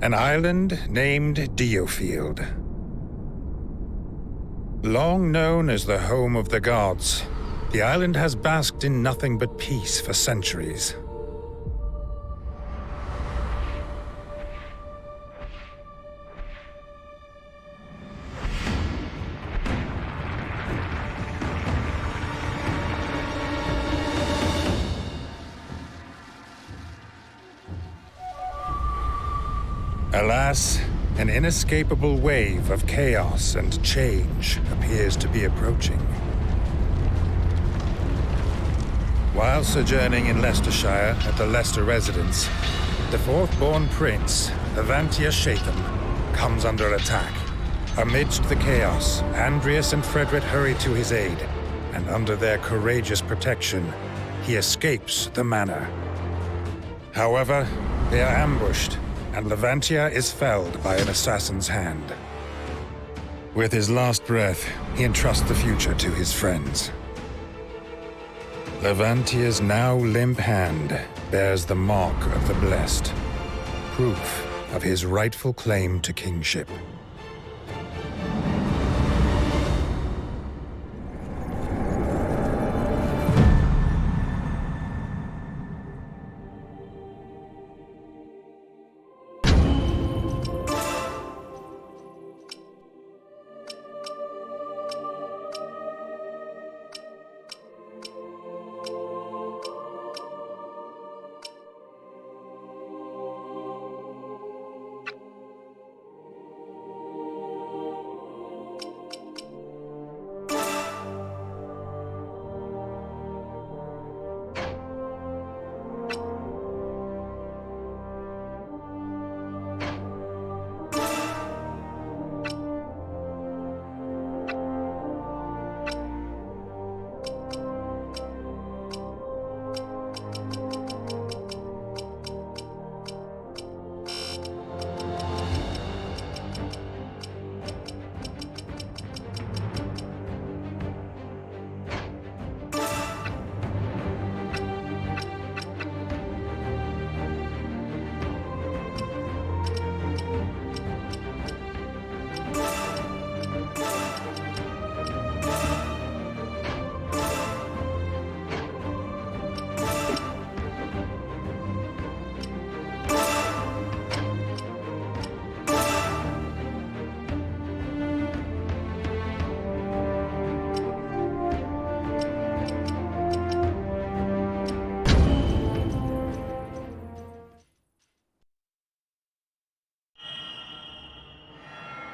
An island named DioField. Long known as the home of the gods, the island has basked in nothing but peace for centuries. Alas, an inescapable wave of chaos and change appears to be approaching. While sojourning in Leicestershire at the Leicester residence, the fourth-born prince, Levantia Shatham, comes under attack. Amidst the chaos, Andreas and Frederick hurry to his aid, and under their courageous protection, he escapes the manor. However, they are ambushed, and Levantia is felled by an assassin's hand. With his last breath, he entrusts the future to his friends. Levantia's now limp hand bears the mark of the blessed, proof of his rightful claim to kingship.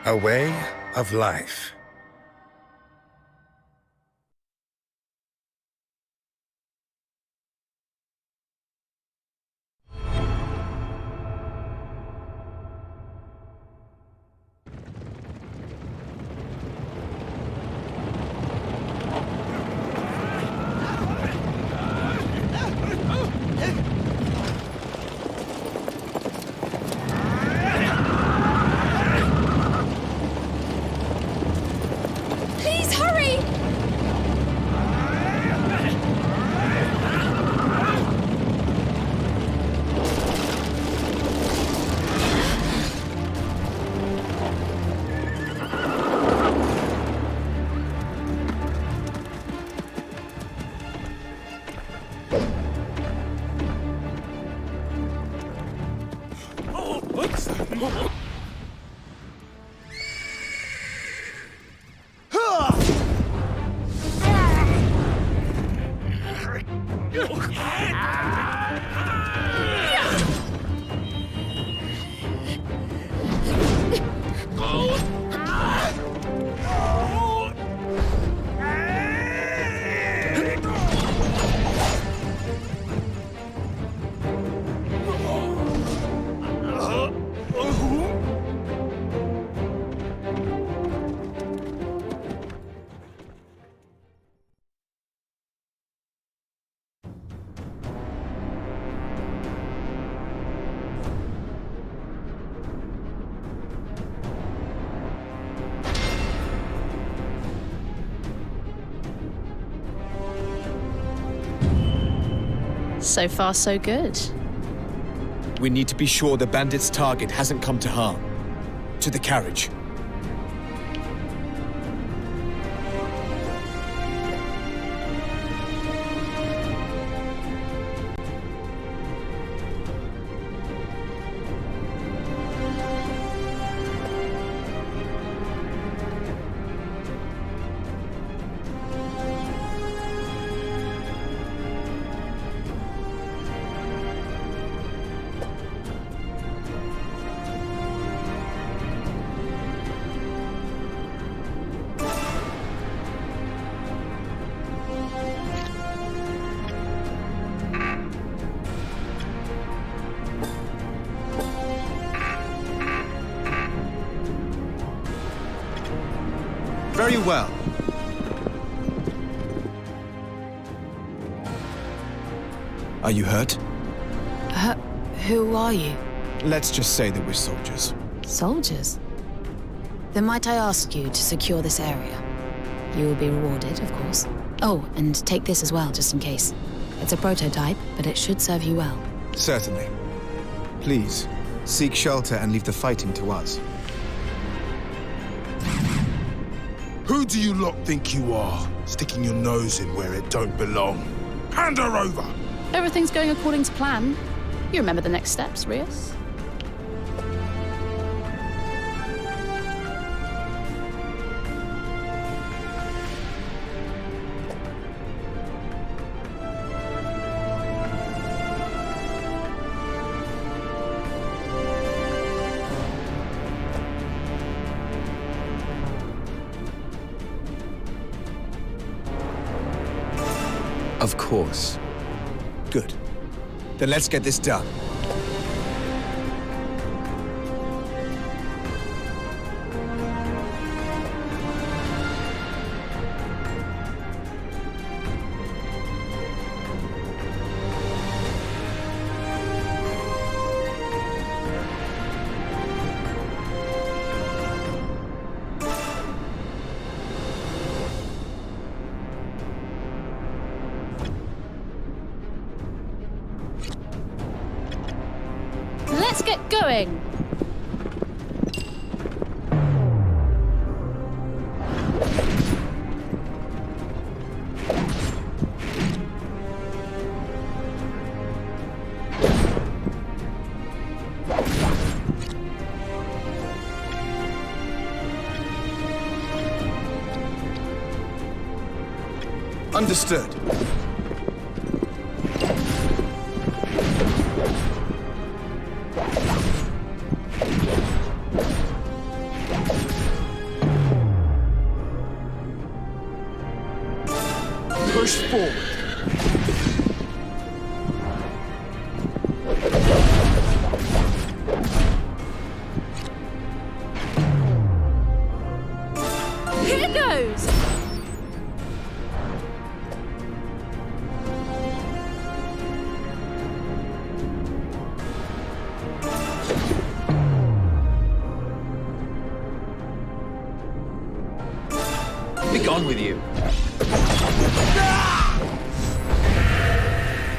A way of life. So far, so good. We need to be sure the bandit's target hasn't come to harm. To the carriage. Very well. Are you hurt? Who are you? Let's just say that we're soldiers. Soldiers? Then might I ask you to secure this area? You will be rewarded, of course. Oh, and take this as well, just in case. It's a prototype, but it should serve you well. Certainly. Please, seek shelter and leave the fighting to us. Who do you lot think you are, sticking your nose in where it don't belong? Hand her over! Everything's going according to plan. You remember the next steps, Rias? Of course. Good. Then let's get this done. Let's get going! Understood. Push forward. Here goes! Be gone with you.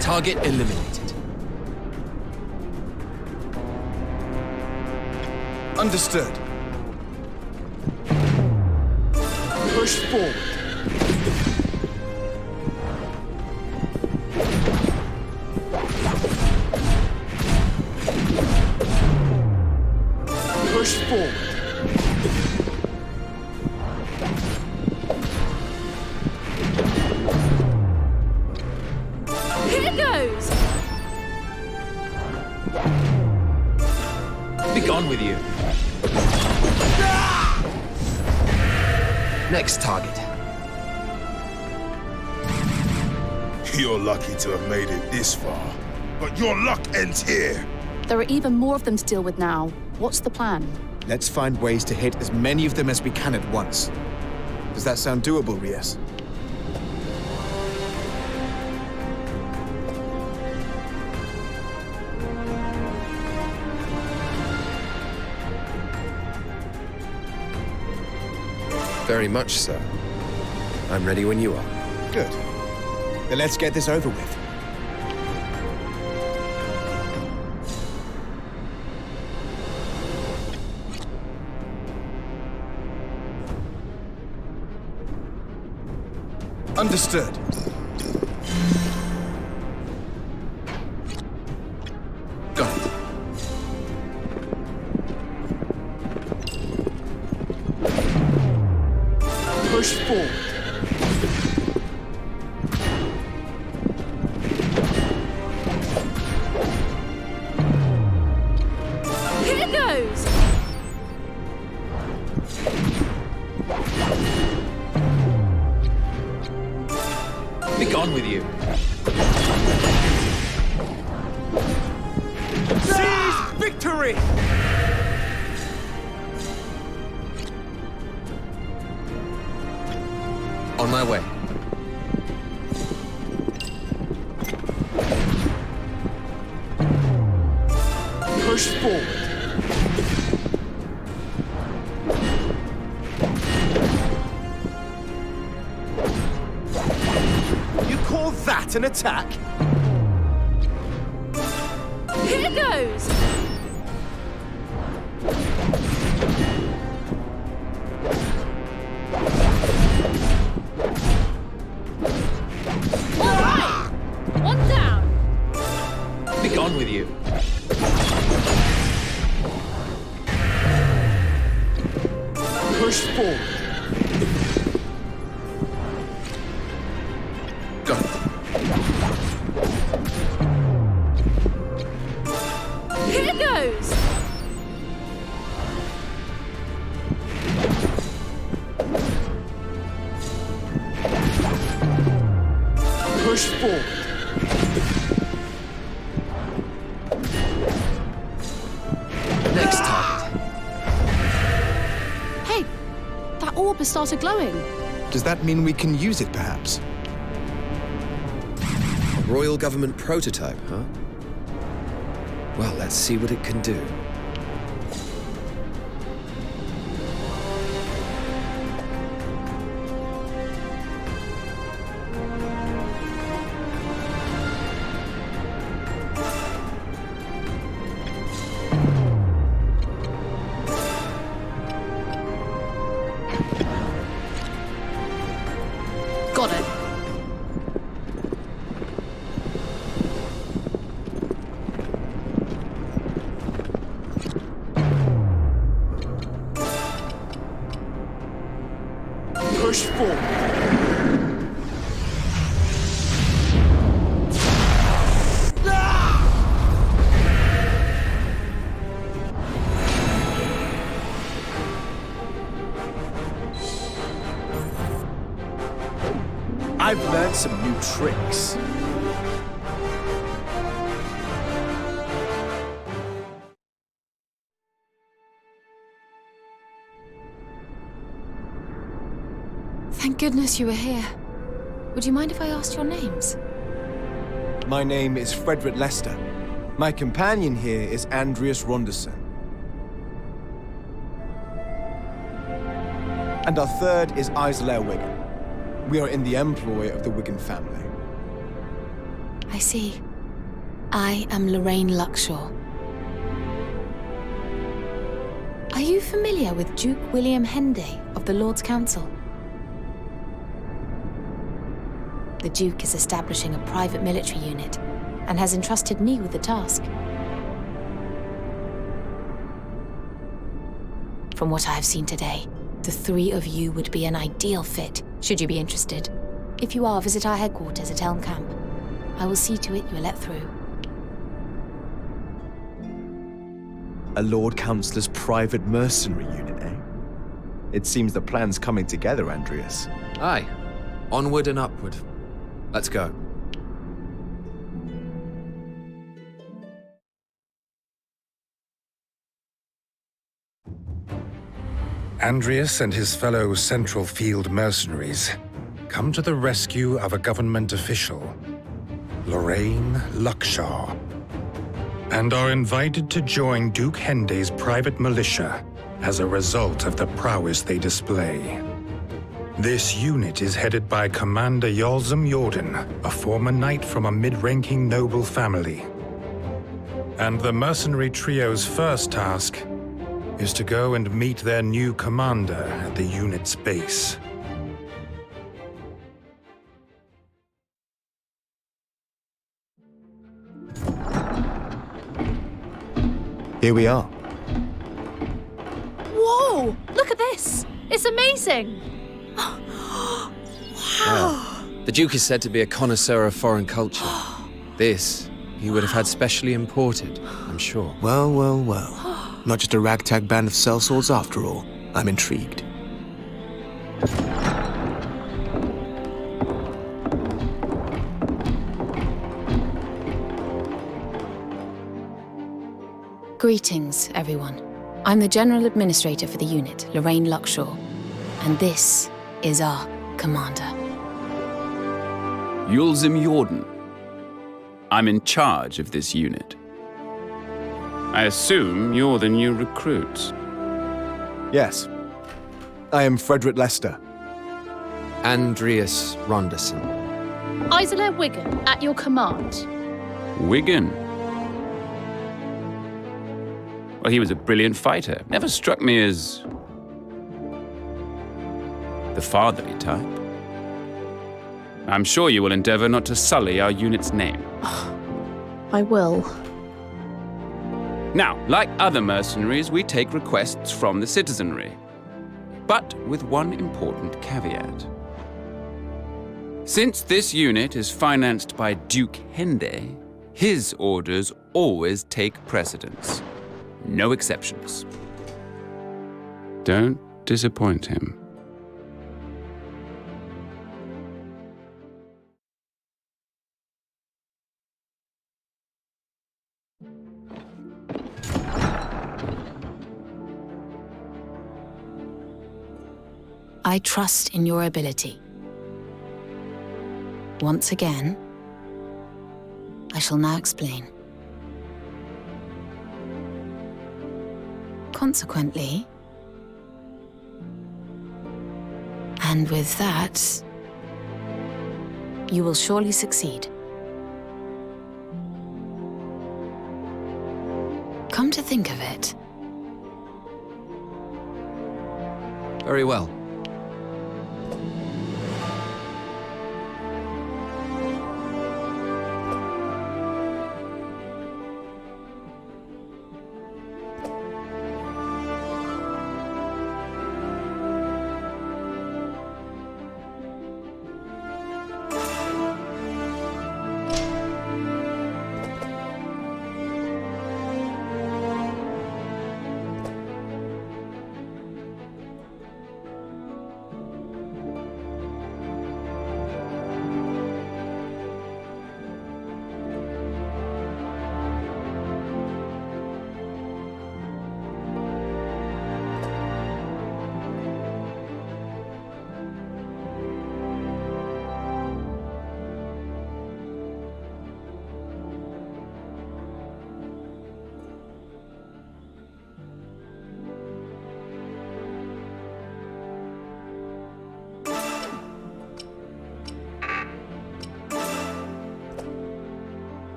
Target eliminated. Understood. Push forward. Push forward. Here goes! Be gone with you. Next target. You're lucky to have made it this far, but your luck ends here. There are even more of them to deal with now. What's the plan? Let's find ways to hit as many of them as we can at once. Does that sound doable, Rias? Very much so. I'm ready when you are. Good. Then let's get this over with. Understood. Got it. Push forward. Here goes! Be gone with you. Seize victory! On my way. Push forward. You call that an attack? Here goes! All right! One down! Be gone with you. Push forward. Go. Here goes! Push forward. Next target. Hey, that orb has started glowing. Does that mean we can use it, perhaps? Royal government prototype, huh? Well, let's see what it can do. Got it. Push forward. I've learned some new tricks. Thank goodness you were here. Would you mind if I asked your names? My name is Frederick Lester. My companion here is Andreas Ronderson. And our third is Isla Wigan. We are in the employ of the Wigan family. I see. I am Lorraine Luxshore. Are you familiar with Duke William Henday of the Lord's Council? The Duke is establishing a private military unit and has entrusted me with the task. From what I have seen today, the three of you would be an ideal fit, should you be interested. If you are, visit our headquarters at Elm Camp. I will see to it you are let through. A Lord Councillor's private mercenary unit, eh? It seems the plan's coming together, Andreas. Aye. Onward and upward. Let's go. Andreas and his fellow Central Field mercenaries come to the rescue of a government official, Lorraine Luxshore, and are invited to join Duke Henday's private militia as a result of the prowess they display. This unit is headed by Commander Yolzum Jordan, a former knight from a mid-ranking noble family. And the mercenary trio's first task is to go and meet their new commander at the unit's base. Here we are. Whoa! Look at this! It's amazing! The Duke is said to be a connoisseur of foreign culture. This, he would have had specially imported, I'm sure. Well, well, well. Not just a ragtag band of sellswords after all. I'm intrigued. Greetings, everyone. I'm the General Administrator for the unit, Lorraine Luckshaw. And this is our commander. Yulzim Jordan. I'm in charge of this unit. I assume you're the new recruits. Yes. I am Frederick Lester. Andreas Ronderson. Isola Wigan, at your command. Wigan? Well, he was a brilliant fighter. Never struck me as the fatherly type. I'm sure you will endeavor not to sully our unit's name. I will. Now, like other mercenaries, we take requests from the citizenry. But with one important caveat. Since this unit is financed by Duke Hende, his orders always take precedence. No exceptions. Don't disappoint him. I trust in your ability. Once again, I shall now explain. Consequently, and with that, you will surely succeed. Come to think of it, Very well.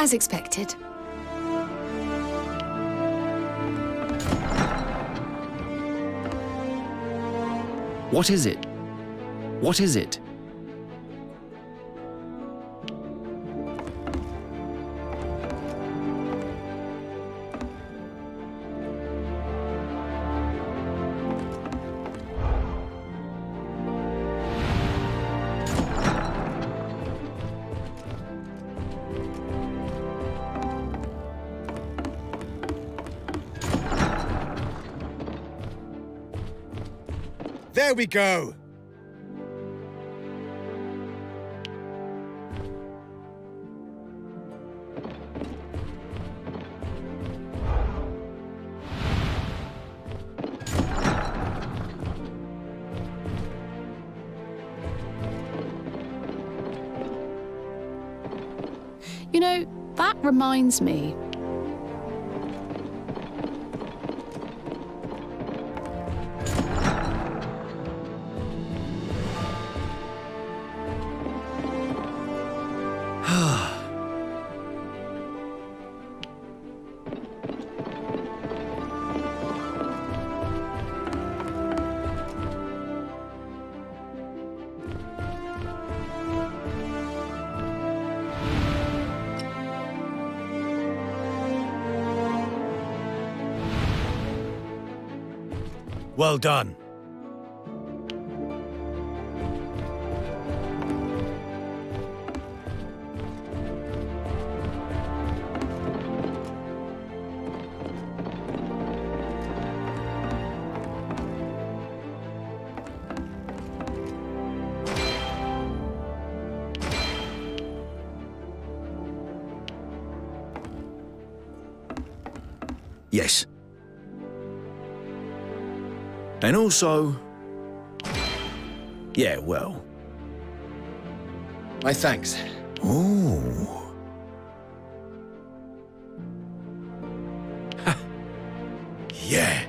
as expected. What is it? What is it? There we go! You know, that reminds me. Well done. Yes. And also... Yeah, well... My thanks. Ooh. Yeah.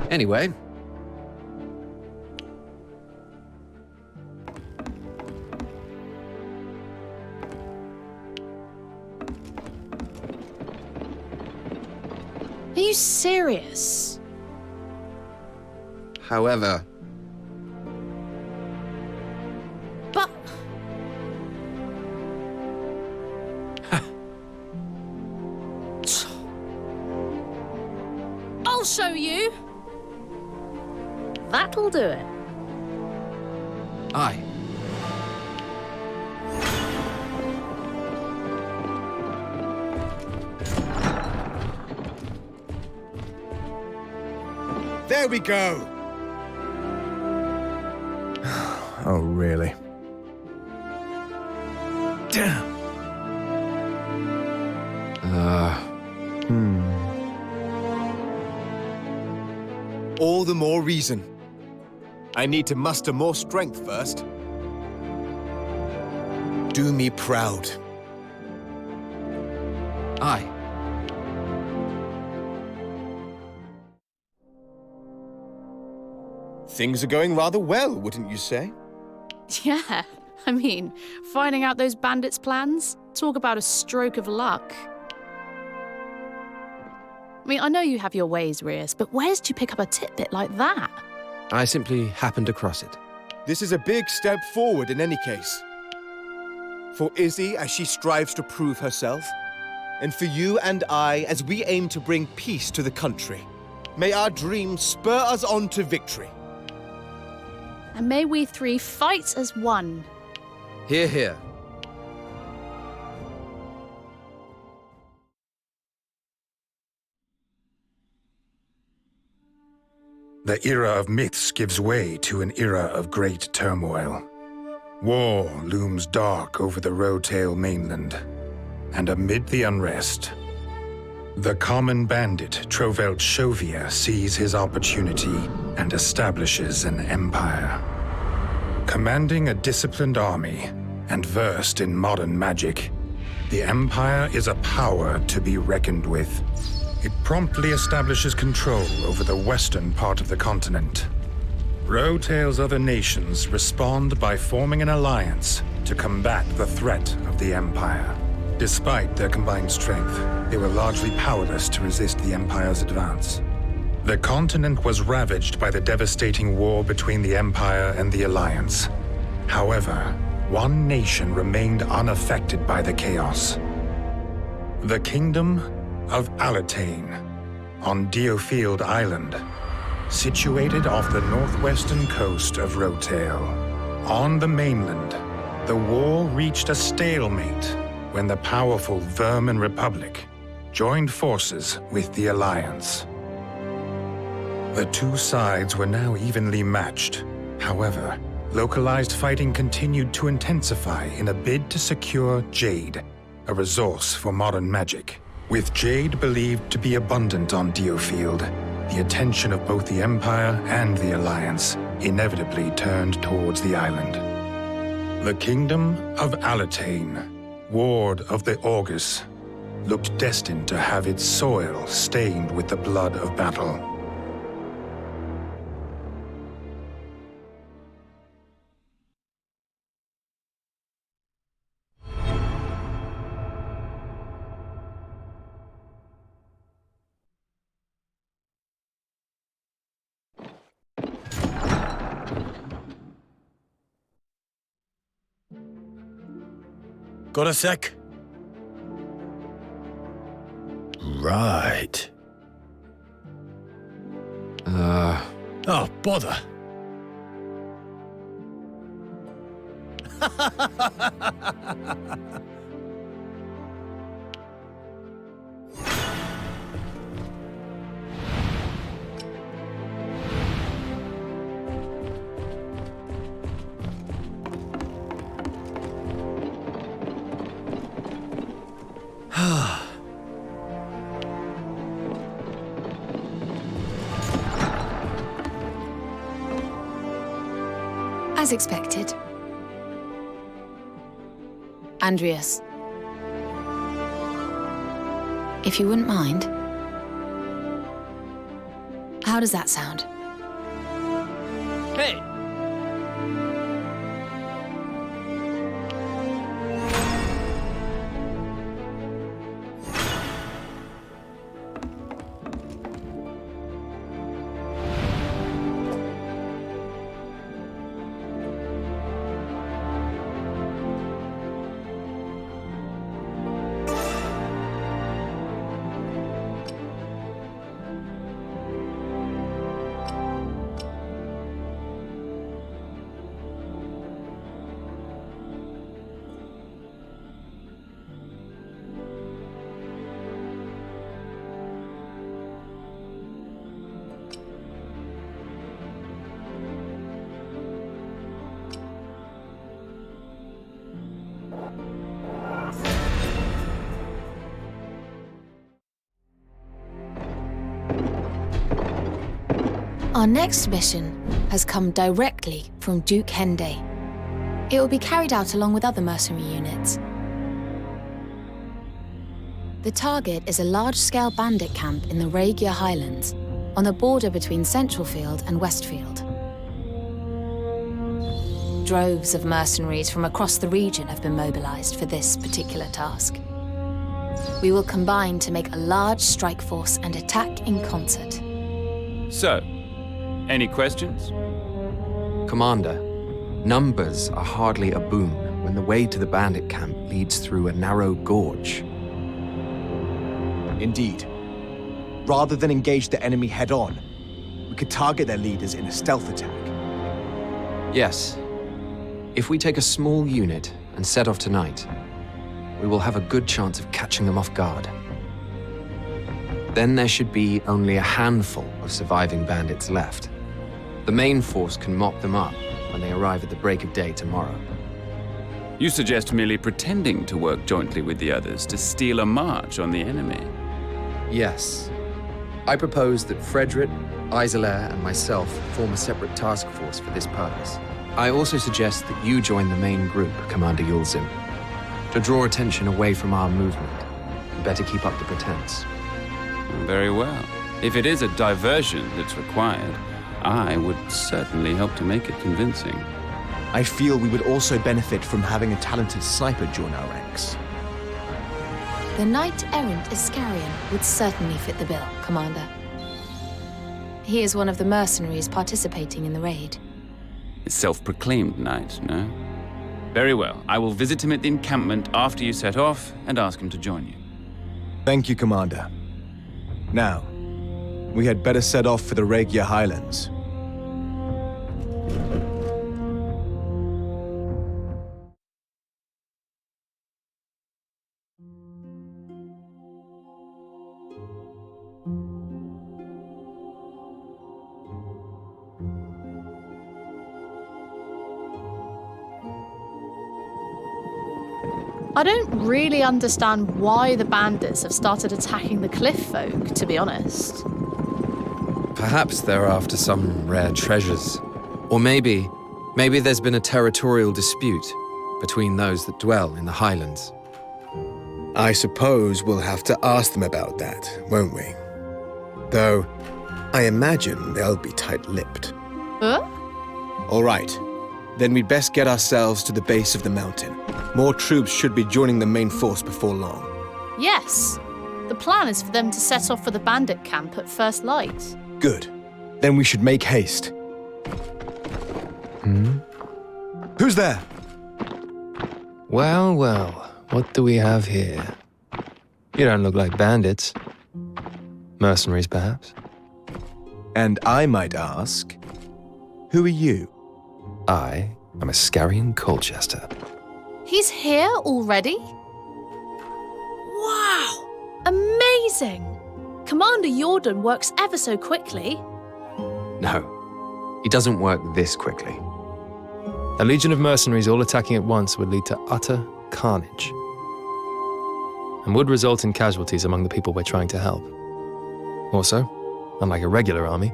Anyway. Are you serious? However, But... I'll show you. That'll do it. aye. There we go! Oh, really? Damn! All the more reason. I need to muster more strength first. Do me proud. Aye. Things are going rather well, wouldn't you say? Yeah, I mean, finding out those bandits' plans? Talk about a stroke of luck. I mean, I know you have your ways, Rias, but where did you pick up a tidbit like that? I simply happened across it. This is a big step forward in any case. For Izzy as she strives to prove herself, and for you and I as we aim to bring peace to the country. May our dreams spur us on to victory. And may we three fight as one. Hear, hear. The era of myths gives way to an era of great turmoil. War looms dark over the Rotail mainland, and amid the unrest, the common bandit Trovelt Shovia sees his opportunity and establishes an empire. Commanding a disciplined army and versed in modern magic, the Empire is a power to be reckoned with. It promptly establishes control over the western part of the continent. Rotail's other nations respond by forming an alliance to combat the threat of the Empire. Despite their combined strength, they were largely powerless to resist the Empire's advance. The continent was ravaged by the devastating war between the Empire and the Alliance. However, one nation remained unaffected by the chaos. The Kingdom of Alatane, on DioField Island, situated off the northwestern coast of Rotail. On the mainland, the war reached a stalemate when the powerful Vermin Republic joined forces with the Alliance. The two sides were now evenly matched. However, localized fighting continued to intensify in a bid to secure Jade, a resource for modern magic. With Jade believed to be abundant on DioField, the attention of both the Empire and the Alliance inevitably turned towards the island. The Kingdom of Alatane, ward of the Augurs, looked destined to have its soil stained with the blood of battle. Got a sec? Right. Oh, bother. As expected. Andreas. If you wouldn't mind. How does that sound? Hey! Our next mission has come directly from Duke Hende. It will be carried out along with other mercenary units. The target is a large-scale bandit camp in the Regia Highlands, on the border between Centralfield and Westfield. Droves of mercenaries from across the region have been mobilized for this particular task. We will combine to make a large strike force and attack in concert. So, any questions? Commander, numbers are hardly a boon when the way to the bandit camp leads through a narrow gorge. Indeed. Rather than engage the enemy head-on, we could target their leaders in a stealth attack. Yes. If we take a small unit and set off tonight, we will have a good chance of catching them off guard. Then there should be only a handful of surviving bandits left. The main force can mop them up when they arrive at the break of day tomorrow. You suggest merely pretending to work jointly with the others to steal a march on the enemy? Yes. I propose that Frederick, Isolair, and myself form a separate task force for this purpose. I also suggest that you join the main group, Commander Yulzim. To draw attention away from our movement, you better keep up the pretense. Very well. If it is a diversion that's required, I would certainly help to make it convincing. I feel we would also benefit from having a talented sniper join our ranks. The knight-errant Iscarian would certainly fit the bill, Commander. He is one of the mercenaries participating in the raid. A self-proclaimed knight, no? Very well. I will visit him at the encampment after you set off and ask him to join you. Thank you, Commander. Now, we had better set off for the Regia Highlands. I don't really understand why the bandits have started attacking the cliff folk, to be honest. Perhaps they're after some rare treasures. Or maybe there's been a territorial dispute between those that dwell in the Highlands. I suppose we'll have to ask them about that, won't we? Though, I imagine they'll be tight-lipped. Huh? All right. Then we'd best get ourselves to the base of the mountain. More troops should be joining the main force before long. Yes. The plan is for them to set off for the bandit camp at first light. Good. Then we should make haste. Who's there? Well, well, what do we have here? You don't look like bandits. Mercenaries, perhaps? And I might ask, who are you? I am Iscarian Colchester. He's here already? Wow! Amazing! Commander Jordan works ever so quickly. No, he doesn't work this quickly. A legion of mercenaries all attacking at once would lead to utter carnage, and would result in casualties among the people we're trying to help. Also, unlike a regular army,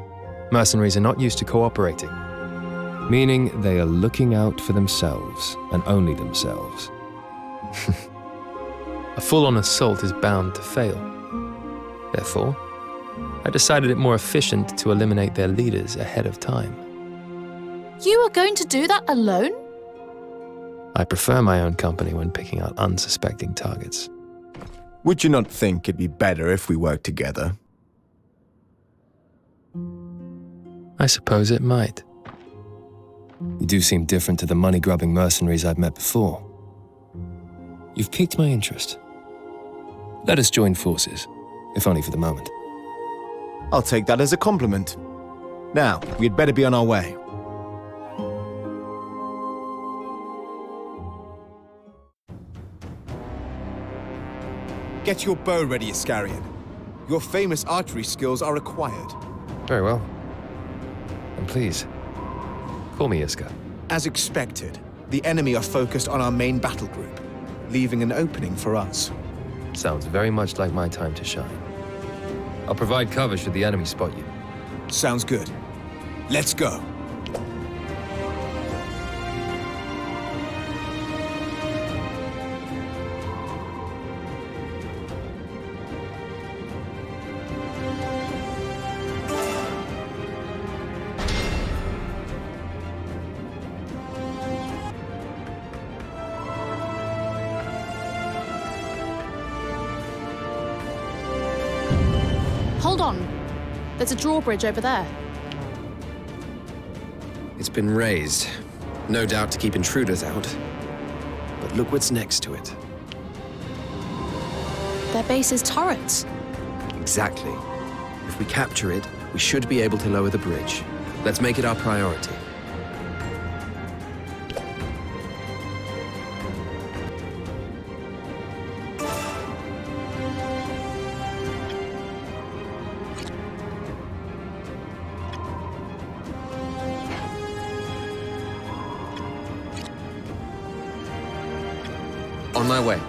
mercenaries are not used to cooperating, meaning they are looking out for themselves and only themselves. A full-on assault is bound to fail. Therefore, I decided it more efficient to eliminate their leaders ahead of time. You are going to do that alone? I prefer my own company when picking out unsuspecting targets. Would you not think it'd be better if we worked together? I suppose it might. You do seem different to the money-grubbing mercenaries I've met before. You've piqued my interest. Let us join forces, if only for the moment. I'll take that as a compliment. Now, we'd better be on our way. Get your bow ready, Iscarian. Your famous archery skills are required. Very well. And please, call me Iska. As expected, the enemy are focused on our main battle group, leaving an opening for us. Sounds very much like my time to shine. I'll provide cover should the enemy spot you. Sounds good. Let's go. Hold on. There's a drawbridge over there. It's been raised, no doubt to keep intruders out. But look what's next to it. Their base is turrets. Exactly. If we capture it, we should be able to lower the bridge. Let's make it our priority. On my way.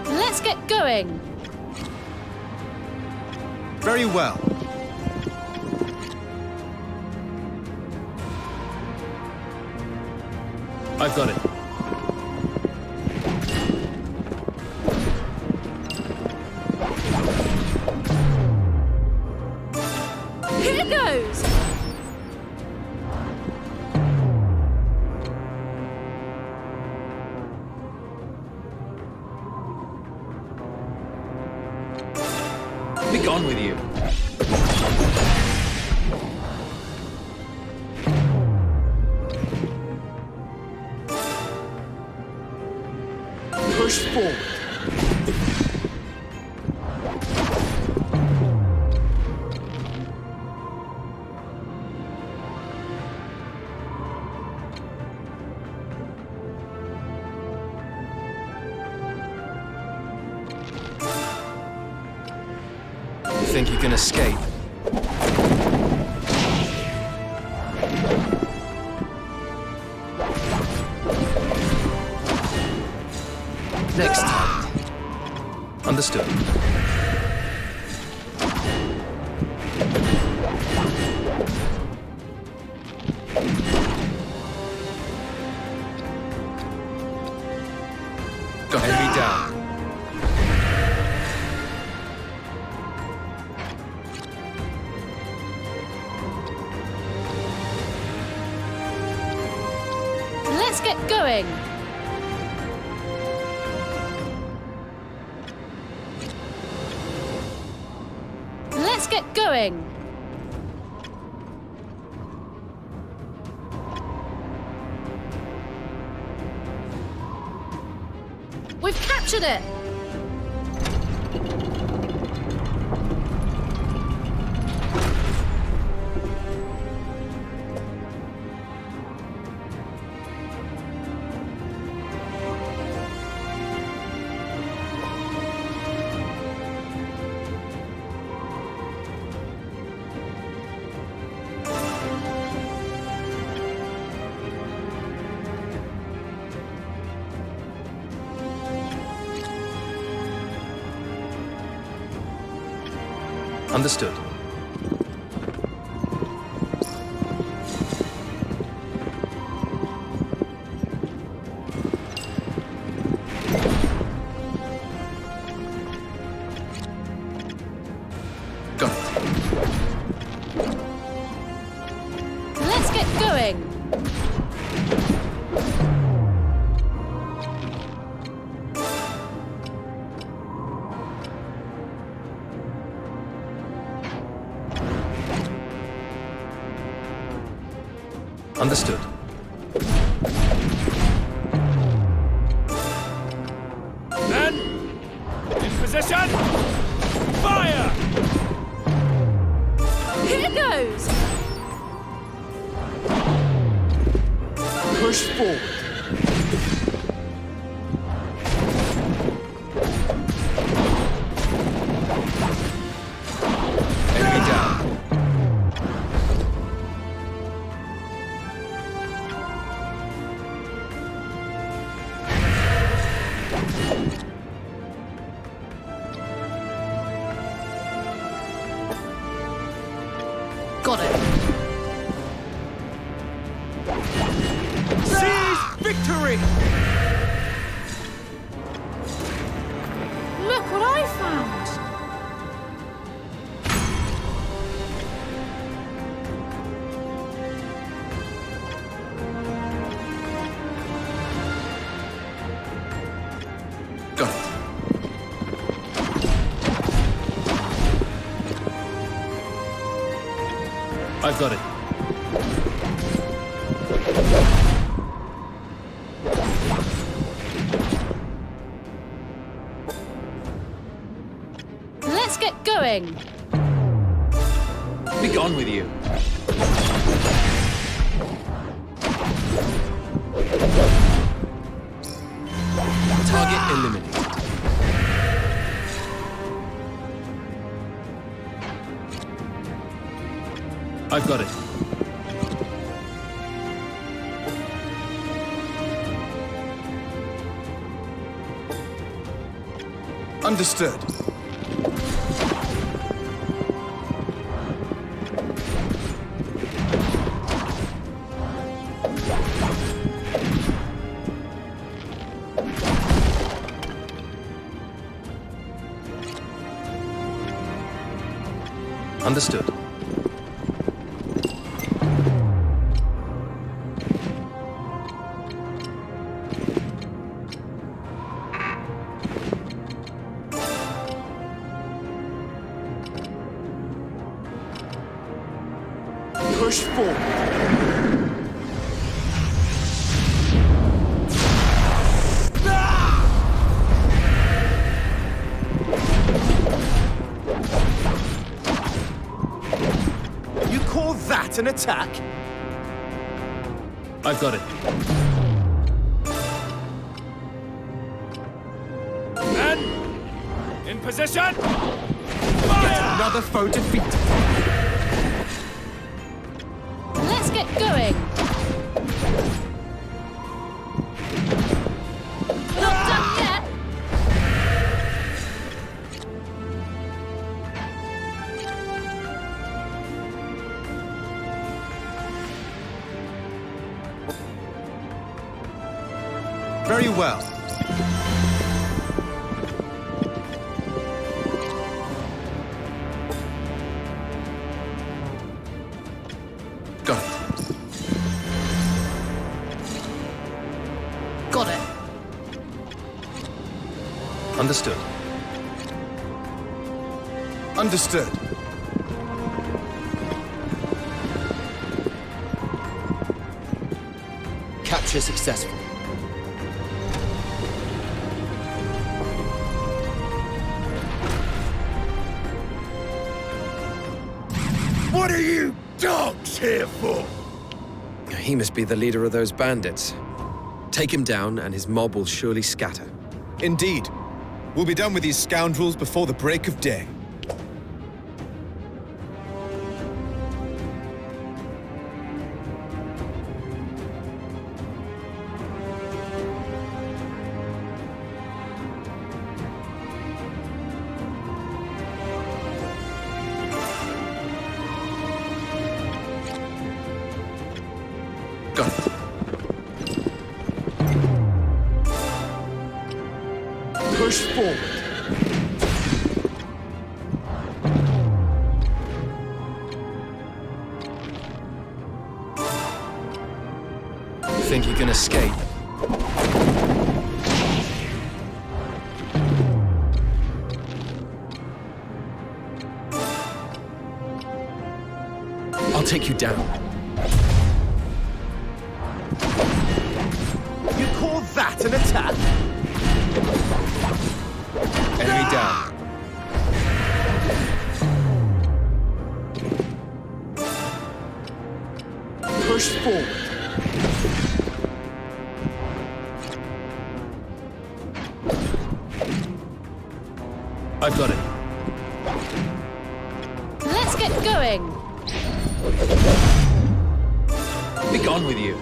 Let's get going. Very well. I've got it. Here goes! Be gone with you. Push forward. You think you can escape? Next time. Understood. Got enemy down. Let's get going. Let's get going. We've captured it. Understood. Got it. Let's get going. Understood. Men! In position! Fire! Here goes. Push forward. Enemy down. Got it. Seize victory! Look what I found. Got it. I've got it. Let's get going. Be gone with you. Target eliminated. I've got it. Understood. Understood. Push forward. You call that an attack? I've got it. Men! In position! Yet another foe defeated. Let's get going. Not done yet. Very well. Got it. Got it. Understood. Understood. Capture successful. What are you dogs here for? He must be the leader of those bandits. Take him down, and his mob will surely scatter. Indeed. We'll be done with these scoundrels before the break of day. Got it. Push forward. Think you can escape? I'll take you down. You call that an attack? Enemy down. Push forward. I've got it. Let's get going. Be gone with you.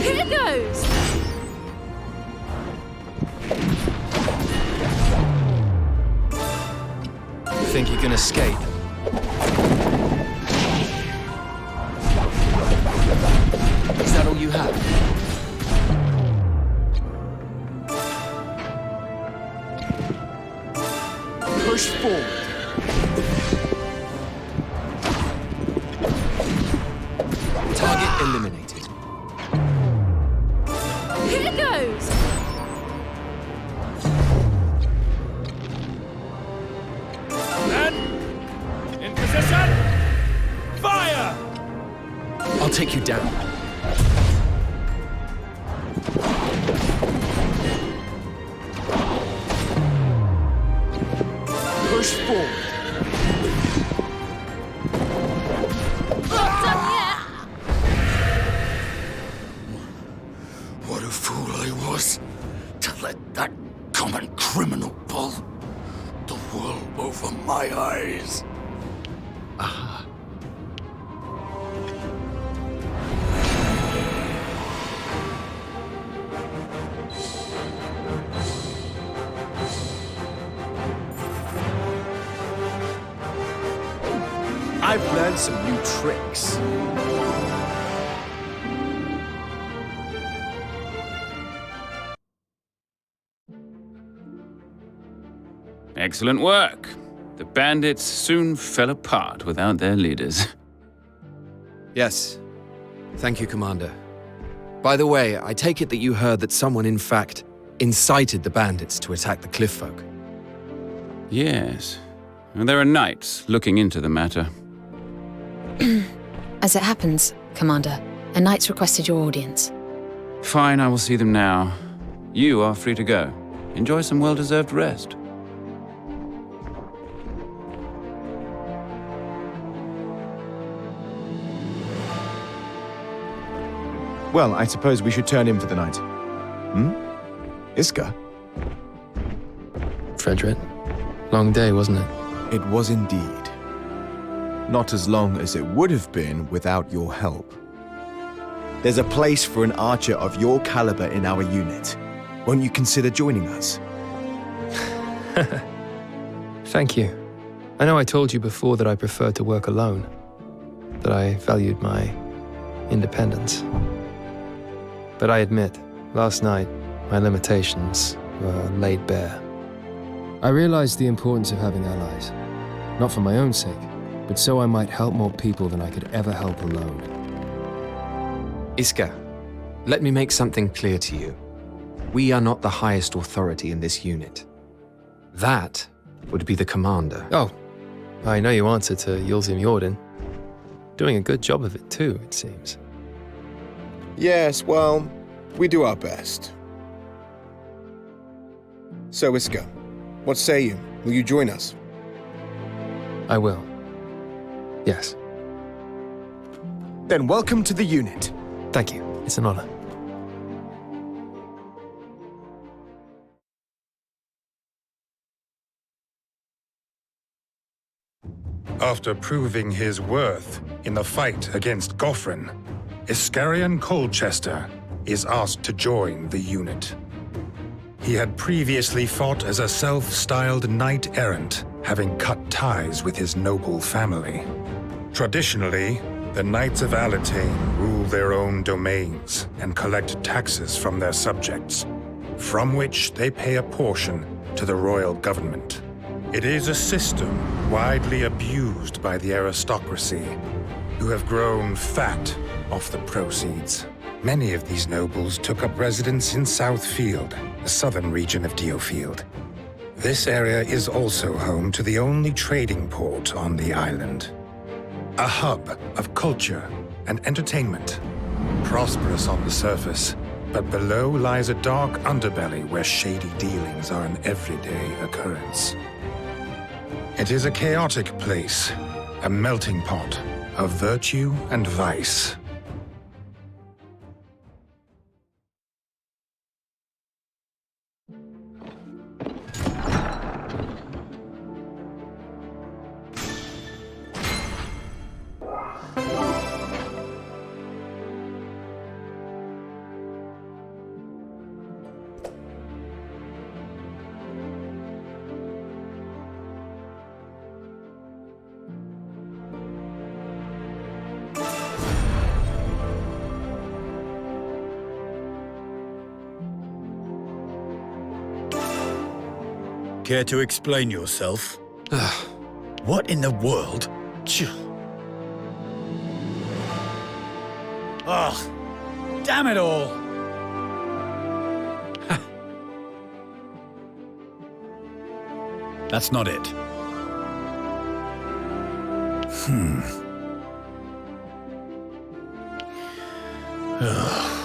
Here goes. Think you can escape? Is that all you have? Push forward. Target eliminated. Here goes. take you down. Push forward. What a fool I was to let that common criminal pull the wool over my eyes. I've learned some new tricks. Excellent work. The bandits soon fell apart without their leaders. Yes. Thank you, Commander. By the way, I take it that you heard that someone, in fact, incited the bandits to attack the cliff folk. Yes. And there are knights looking into the matter. As it happens, Commander, a knight's requested your audience. Fine, I will see them now. You are free to go. Enjoy some well-deserved rest. Well, I suppose we should turn in for the night. Iska? Frederick, long day, wasn't it? It was indeed. Not as long as it would have been without your help. There's a place for an archer of your caliber in our unit. Won't you consider joining us? Thank you. I know I told you before that I preferred to work alone, that I valued my independence. But I admit, last night, my limitations were laid bare. I realized the importance of having allies, not for my own sake, but so I might help more people than I could ever help alone. Iska, let me make something clear to you. We are not the highest authority in this unit. That would be the commander. Oh, I know you answer to Yulzim Jordan. Doing a good job of it too, it seems. Yes, well, we do our best. So, Iska, what say you? Will you join us? I will. Yes. Then welcome to the unit. Thank you. It's an honor. After proving his worth in the fight against Gofrin, Iskarion Colchester is asked to join the unit. He had previously fought as a self-styled knight-errant, having cut ties with his noble family. Traditionally, the Knights of Alatain rule their own domains and collect taxes from their subjects, from which they pay a portion to the royal government. It is a system widely abused by the aristocracy, who have grown fat off the proceeds. Many of these nobles took up residence in Southfield, the southern region of DioField. This area is also home to the only trading port on the island. A hub of culture and entertainment, prosperous on the surface, but below lies a dark underbelly where shady dealings are an everyday occurrence. It is a chaotic place, a melting pot of virtue and vice. Care to explain yourself? What in the world? Ugh! Damn it all! That's not it. Ah.